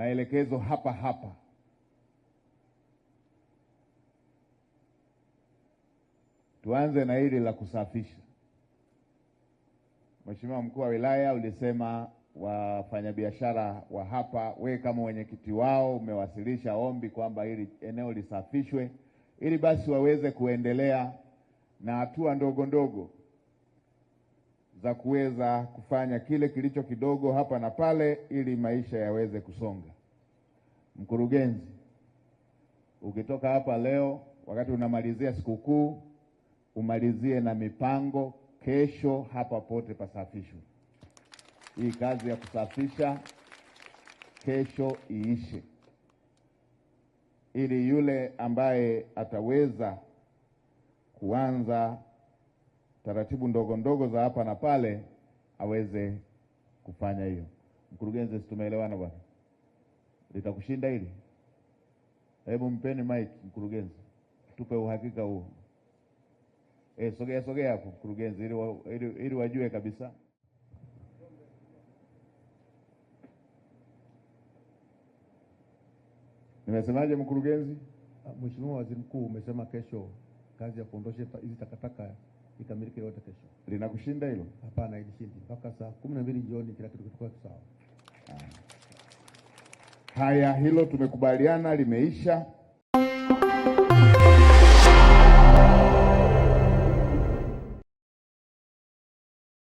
maelekezo hapa hapa. Tuanze na hili la kusafisha. Mheshimiwa Mkuu wa Wilaya, ulisema wafanyabiashara wa hapa, we kama mwenyekiti wao umewasilisha ombi kwamba hili eneo lisafishwe ili basi waweze kuendelea na hatua ndogo ndogo za kuweza kufanya kile kilicho kidogo hapa na pale ili maisha yaweze kusonga. Mkurugenzi, ukitoka hapa leo wakati unamalizia sikukuu, umalizie na mipango, kesho hapa pote pasafishwe. Hii kazi ya kusafisha kesho iishe, ili yule ambaye ataweza kuanza taratibu ndogo ndogo za hapa na pale aweze kufanya hiyo. Mkurugenzi, tumeelewana bwana? Litakushinda hili? Hebu mpeni mic mkurugenzi, tupe uhakika huo. Sogea hapo mkurugenzi, ili wajue kabisa. Nimesemaje mkurugenzi? Mheshimiwa Waziri Mkuu, umesema kesho kazi ya kuondosha hizi takataka ikamilike yote kesho. Linakushinda hilo? Hapana, ilishindi. Mpaka saa 12 jioni kila kitu kitakuwa sawa. Haya, hilo tumekubaliana, limeisha.